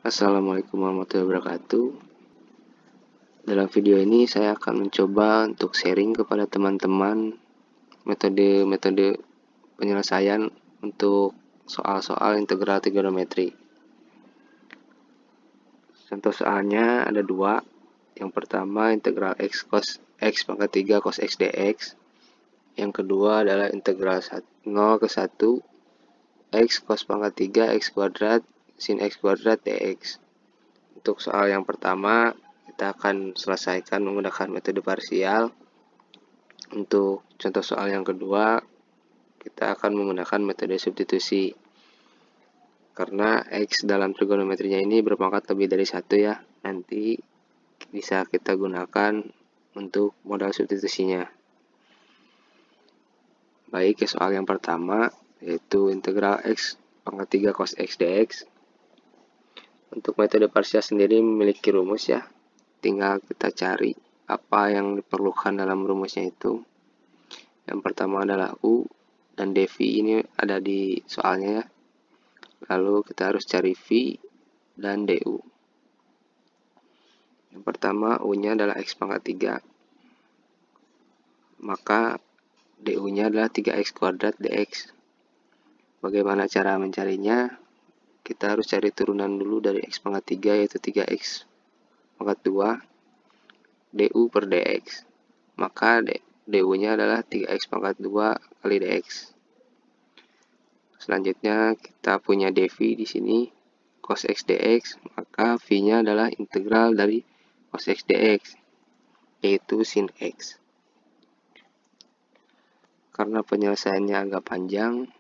Assalamualaikum warahmatullahi wabarakatuh. Dalam video ini saya akan mencoba untuk sharing kepada teman-teman metode-metode penyelesaian untuk soal-soal integral trigonometri. Contoh soalnya ada dua. Yang pertama integral x cos x pangkat 3 cos x dx. Yang kedua adalah integral 0 ke 1 x cos pangkat 3 x kuadrat sin x kuadrat dx. Untuk soal yang pertama kita akan selesaikan menggunakan metode parsial. Untuk contoh soal yang kedua kita akan menggunakan metode substitusi. Karena x dalam trigonometrinya ini berpangkat lebih dari 1 ya. Nanti bisa kita gunakan untuk modal substitusinya. Baik, ke soal yang pertama yaitu integral x pangkat 3 cos x dx. Untuk metode parsial sendiri memiliki rumus ya. Tinggal kita cari apa yang diperlukan dalam rumusnya itu. Yang pertama adalah U dan dV ini ada di soalnya ya. Lalu kita harus cari V dan DU. Yang pertama U-nya adalah x pangkat 3. Maka DU-nya adalah 3x kuadrat dx. Bagaimana cara mencarinya? Kita harus cari turunan dulu dari x pangkat 3 yaitu 3x pangkat 2 du per dx. Maka du-nya adalah 3x pangkat 2 kali dx. Selanjutnya kita punya dv di sini cos x dx, maka v-nya adalah integral dari cos x dx yaitu sin x. Karena penyelesaiannya agak panjang,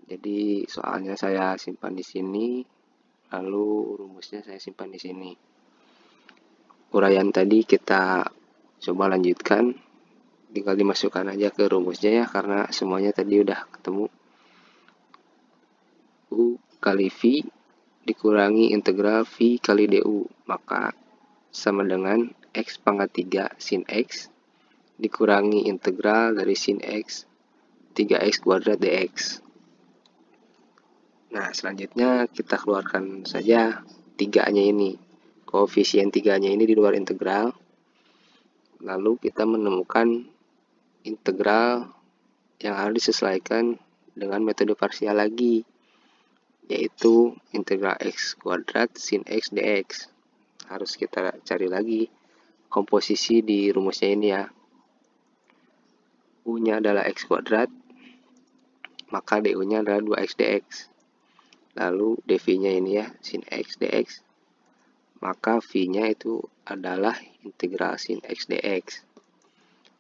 jadi soalnya saya simpan di sini, lalu rumusnya saya simpan di sini. Uraian tadi kita coba lanjutkan, tinggal dimasukkan aja ke rumusnya ya, karena semuanya tadi udah ketemu. U kali V dikurangi integral V kali DU, maka sama dengan x pangkat 3 sin x dikurangi integral dari sin x 3x kuadrat dx. Nah, selanjutnya kita keluarkan saja tiganya ini. Koefisien tiganya ini di luar integral. Lalu kita menemukan integral yang harus disesuaikan dengan metode parsial lagi, yaitu integral x kuadrat sin x dx. Harus kita cari lagi komposisi di rumusnya ini ya. U-nya adalah x kuadrat, maka du-nya adalah 2x dx. Lalu dv-nya ini ya, sin x dx. Maka v-nya itu adalah integral sin x dx,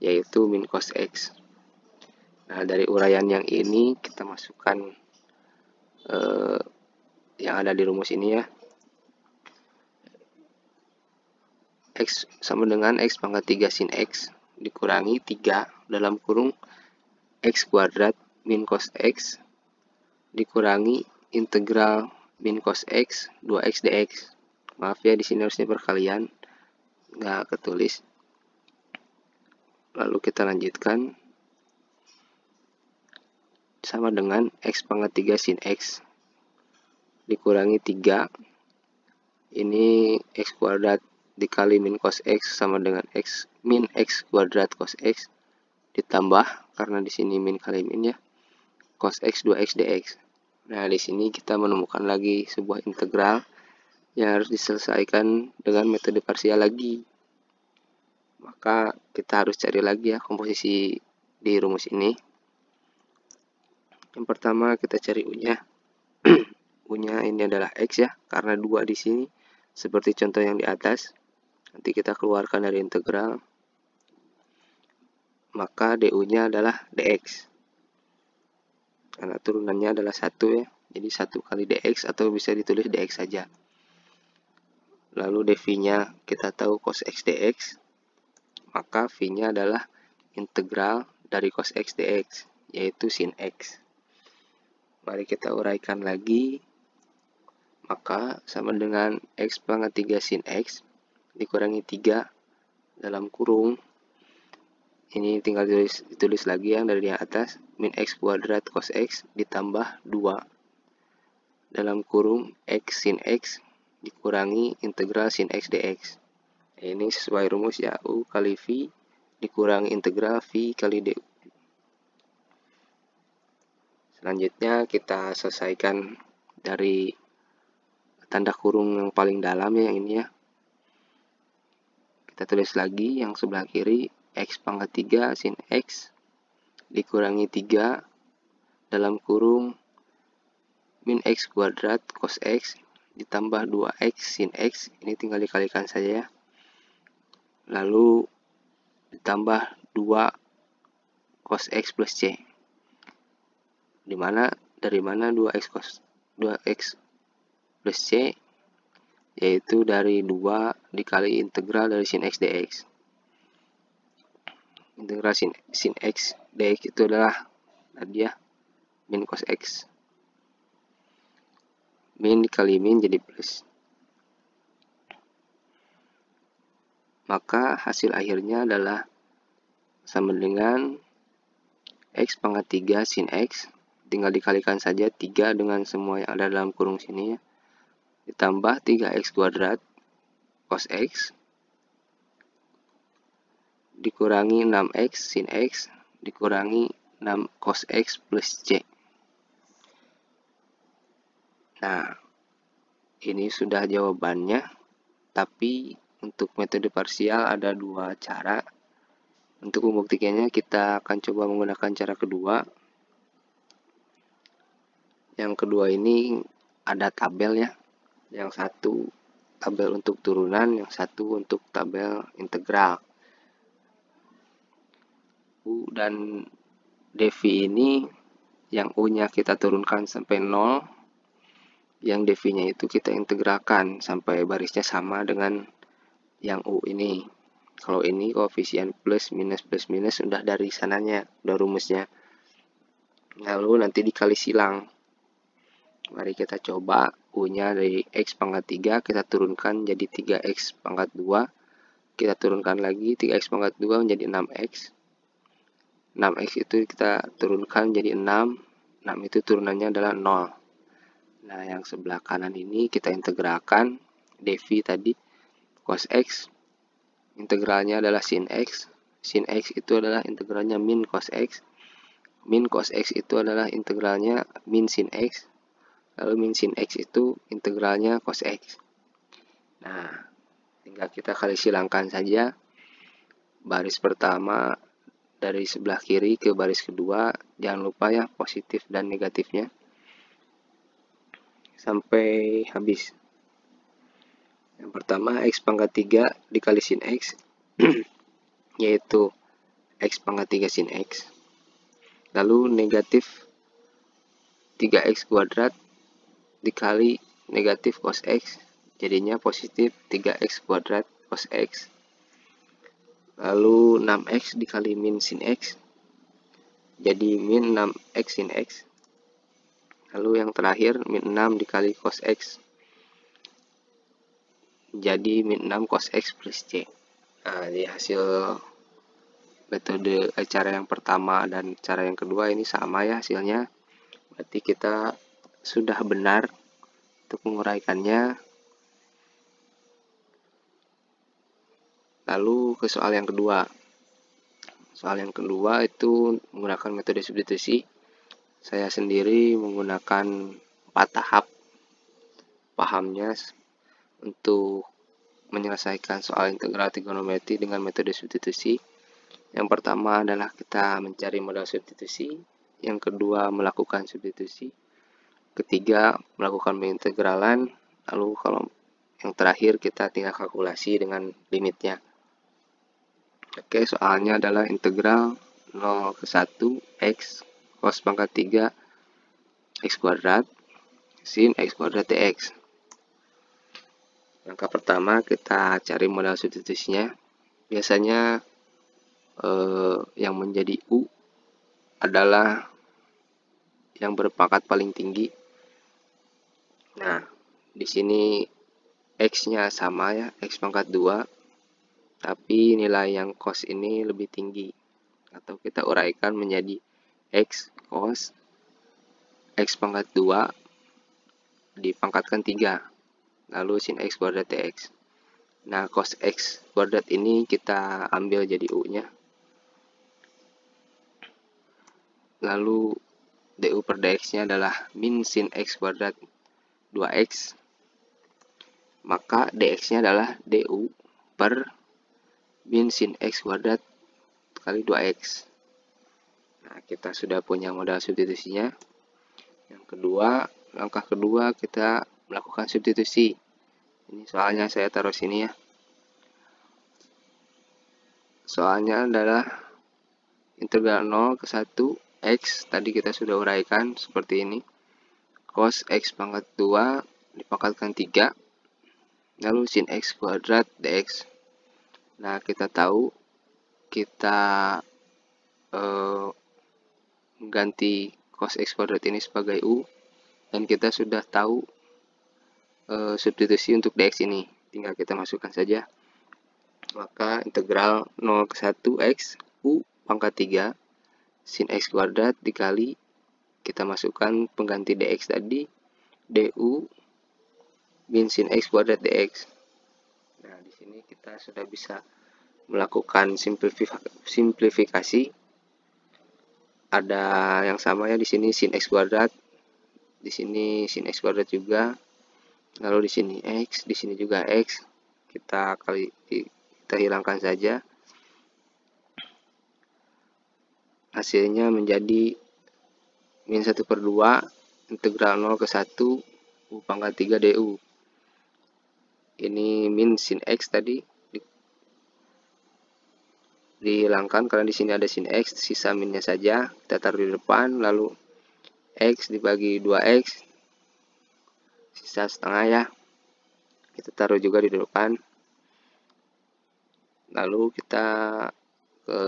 yaitu min cos x. Nah, dari uraian yang ini kita masukkan yang ada di rumus ini ya. X sama dengan x pangkat 3 sin x dikurangi 3 dalam kurung x kuadrat min cos x dikurangi integral min cos x 2x dx. Maaf ya, di sini harusnya perkalian, nggak ketulis. Lalu kita lanjutkan sama dengan x pangkat 3 sin x dikurangi 3. Ini x kuadrat dikali min cos x sama dengan x min x kuadrat cos x ditambah, karena di sini min kali min ya, cos x 2x dx. Nah, di sini kita menemukan lagi sebuah integral yang harus diselesaikan dengan metode parsial lagi. Maka kita harus cari lagi ya komposisi di rumus ini. Yang pertama kita cari U-nya. U-nya ini adalah x ya, karena 2 di sini seperti contoh yang di atas. Nanti kita keluarkan dari integral. Maka du-nya adalah dx. Karena turunannya adalah 1 ya. Jadi 1 kali dx atau bisa ditulis dx saja. Lalu dv-nya kita tahu cos x dx. Maka v-nya adalah integral dari cos x dx, yaitu sin x. Mari kita uraikan lagi. Maka sama dengan x pangkat 3 sin x dikurangi 3 dalam kurung. Ini tinggal ditulis lagi yang dari atas, min x kuadrat cos x ditambah 2 dalam kurung x sin x dikurangi integral sin X dx. Ini sesuai rumus ya, U kali V dikurangi integral V kali du. Selanjutnya kita selesaikan dari tanda kurung yang paling dalam ya, yang ini ya. Kita tulis lagi yang sebelah kiri, X pangkat 3 sin X dikurangi 3 dalam kurung min X kuadrat cos X ditambah 2X sin X, ini tinggal dikalikan saja ya. Lalu ditambah 2 cos X plus C. Dari mana 2X plus C? Yaitu dari 2 dikali integral dari sin X dx. Integral sin X dx itu adalah tadi ya, min cos X. Min dikali min jadi plus. Maka hasil akhirnya adalah sama dengan X pangkat 3 sin X, tinggal dikalikan saja 3 dengan semua yang ada dalam kurung sini ya, ditambah 3X kuadrat cos X dikurangi 6X sin X dikurangi 6 cos X plus C. Nah, ini sudah jawabannya, tapi untuk metode parsial ada 2 cara. Untuk membuktikannya kita akan coba menggunakan cara kedua. Yang kedua ini ada tabel ya. Yang satu tabel untuk turunan, yang satu untuk tabel integral. U dan dv ini yang U-nya kita turunkan sampai 0, yang dv-nya itu kita integralkan sampai barisnya sama dengan yang U ini. Kalau ini koefisien plus minus sudah dari sananya, udah rumusnya. Lalu nanti dikali silang. Mari kita coba. U-nya dari X pangkat 3 kita turunkan jadi 3X pangkat 2. Kita turunkan lagi 3X pangkat 2 menjadi 6X. 6X itu kita turunkan jadi 6. 6 itu turunannya adalah 0. Nah, yang sebelah kanan ini kita integralkan. dv tadi cos X, integralnya adalah sin X. Sin X itu adalah integralnya min cos X. Min cos X itu adalah integralnya min sin X. Lalu min sin X itu integralnya cos X. Nah, tinggal kita kali silangkan saja. Baris pertama dari sebelah kiri ke baris kedua. Jangan lupa ya positif dan negatifnya. Sampai habis. Yang pertama X pangkat 3 dikali sin X. Yaitu X pangkat 3 sin X. Lalu negatif 3X kuadrat dikali negatif cos X, jadinya positif 3X kuadrat cos X. Lalu 6X dikali min sin X, jadi min 6X sin X. Lalu yang terakhir min 6 dikali cos X, jadi min 6 cos X plus C. Nah, di hasil metode cara yang pertama dan cara yang kedua ini sama ya hasilnya. Berarti kita sudah benar untuk menguraikannya. Lalu ke soal yang kedua. Soal yang kedua itu menggunakan metode substitusi. Saya sendiri menggunakan 4 tahap pahamnya untuk menyelesaikan soal integral trigonometri dengan metode substitusi. Yang pertama adalah kita mencari modal substitusi. Yang kedua melakukan substitusi. Ketiga melakukan pengintegralan. Lalu kalau yang terakhir kita tinggal kalkulasi dengan limitnya. Oke, soalnya adalah integral 0 ke 1 X cos pangkat 3 X kuadrat sin X kuadrat dx. Langkah pertama kita cari modal substitusinya. Biasanya yang menjadi U adalah yang berpangkat paling tinggi. Nah, di sini X-nya sama ya, X pangkat 2. Tapi nilai yang cos ini lebih tinggi. Atau kita uraikan menjadi X cos X pangkat 2 dipangkatkan 3. lalu sin X kuadrat dx. Nah, cos X kuadrat ini kita ambil jadi U-nya. Lalu du per dx-nya adalah min sin X kuadrat 2X. Maka dx-nya adalah du per min sin X kuadrat kali 2X. Nah, kita sudah punya modal substitusinya. Yang kedua, langkah kedua kita melakukan substitusi. Ini soalnya saya taruh sini ya. Soalnya adalah integral 0 ke 1 X, tadi kita sudah uraikan seperti ini. Cos X pangkat 2 dipangkatkan 3, lalu sin X kuadrat dx. Nah, kita tahu kita mengganti cos X kuadrat ini sebagai U, dan kita sudah tahu substitusi untuk dx ini. Tinggal kita masukkan saja. Maka integral 0 ke 1 X U pangkat 3 sin X kuadrat dikali kita masukkan pengganti dx tadi du min sin X kuadrat dx. Nah, di sini kita sudah bisa melakukan simplifikasi. Ada yang sama ya, di sini sin X kuadrat, di sini sin X kuadrat juga. Lalu di sini X, di sini juga X. Kita hilangkan saja. Hasilnya menjadi min 1/2 integral 0 ke 1 U pangkat 3 du. Ini min sin X tadi dihilangkan karena di sini ada sin X, sisa minnya saja kita taruh di depan, lalu X dibagi 2X, sisa setengah ya, kita taruh juga di depan. Lalu kita ke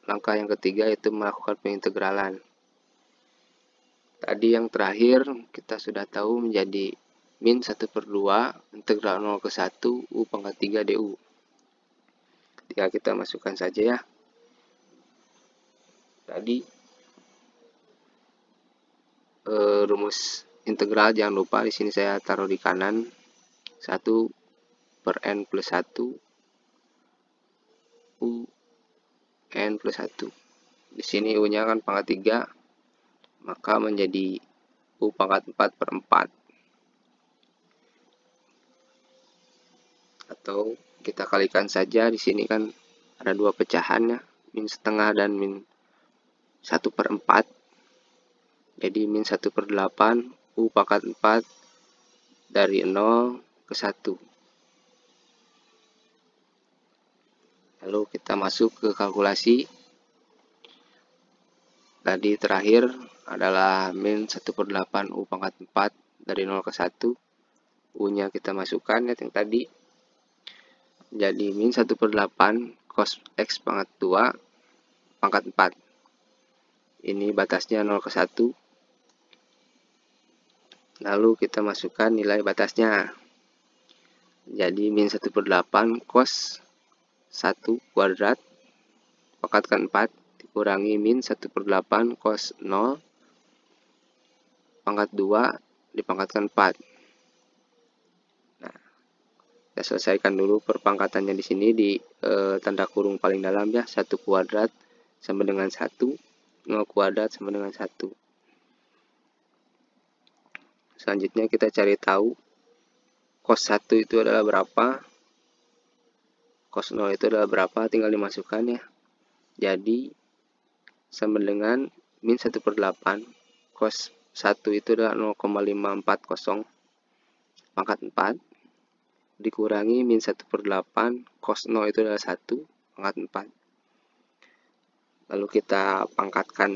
langkah yang ketiga, yaitu melakukan pengintegralan. Tadi yang terakhir kita sudah tahu menjadi min 1/2 integral 0 ke 1 U pangkat 3 du. Tinggal kita masukkan saja ya. Tadi rumus integral jangan lupa di sini saya taruh di kanan, 1 per n plus 1 U n plus 1. Di sini U-nya kan pangkat 3, maka menjadi U pangkat 4 per 4. Atau kita kalikan saja, di sini kan ada dua pecahan ya, min setengah dan min 1/4. Jadi min 1/8 U pangkat 4 dari 0 ke 1. Lalu kita masuk ke kalkulasi. Tadi terakhir adalah min 1/8 U pangkat 4 dari 0 ke 1. U-nya kita masukkan ya yang tadi. Jadi min 1/8 cos X pangkat 2 pangkat 4. Ini batasnya 0 ke 1. Lalu kita masukkan nilai batasnya. Jadi min 1/8 cos 1 kuadrat pangkatkan 4 dikurangi min 1/8 cos 0 pangkat 2 dipangkatkan 4. Nah, kita selesaikan dulu perpangkatannya di sini di tanda kurung paling dalam ya, 1 kuadrat sama dengan 1, 0 kuadrat sama dengan 1. Selanjutnya kita cari tahu cos 1 itu adalah berapa, cos 0 itu adalah berapa, tinggal dimasukkan ya. Jadi sama dengan min 1/8 cos 1 itu adalah 0,540 pangkat 4 dikurangi min 1/8 cos 0 itu adalah 1 pangkat 4. Lalu kita pangkatkan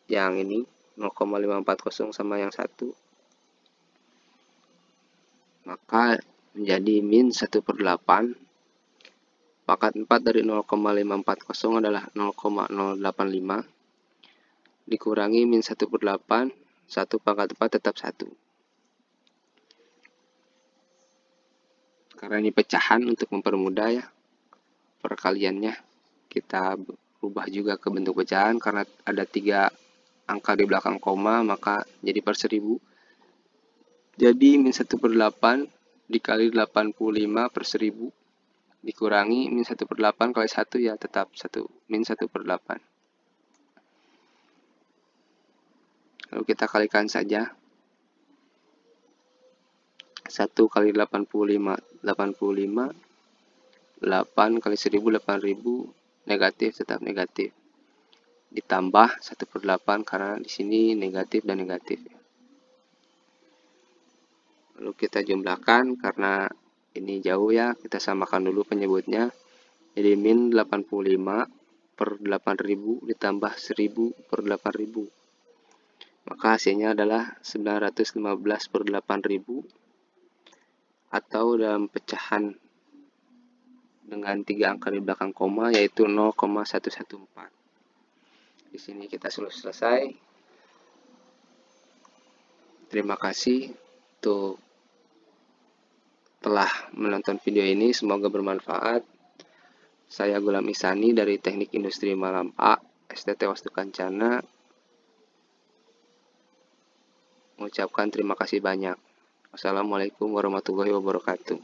yang ini 0,540 sama yang 1, maka menjadi min 1/8 pangkat 4 dari 0,540 adalah 0,085 dikurangi min 1/8, 1 pangkat 4 tetap 1. Karena ini pecahan, untuk mempermudah ya perkaliannya, kita ubah juga ke bentuk pecahan. Karena ada 3 angka di belakang koma, maka jadi per 1000. Jadi min 1/8 dikali 85 per 1000 dikurangi min 1/8 kali 1 ya tetap min 1/8. Lalu kita kalikan saja. 1 kali 85, 8 kali 1000, 8000, negatif, tetap negatif. Ditambah 1/8 karena di sini negatif dan negatif. Lalu kita jumlahkan karena ini jauh ya, kita samakan dulu penyebutnya. Jadi min 85 per 8000 ditambah 1000 per 8000. Maka hasilnya adalah 915 per 8000 atau dalam pecahan dengan 3 angka di belakang koma yaitu 0,114. Di sini kita sudah selesai. Terima kasih untuk telah menonton video ini, semoga bermanfaat. Saya Gulam Ihsani dari Teknik Industri Malam A, STT Wastu Kencana. Mengucapkan terima kasih banyak. Wassalamualaikum warahmatullahi wabarakatuh.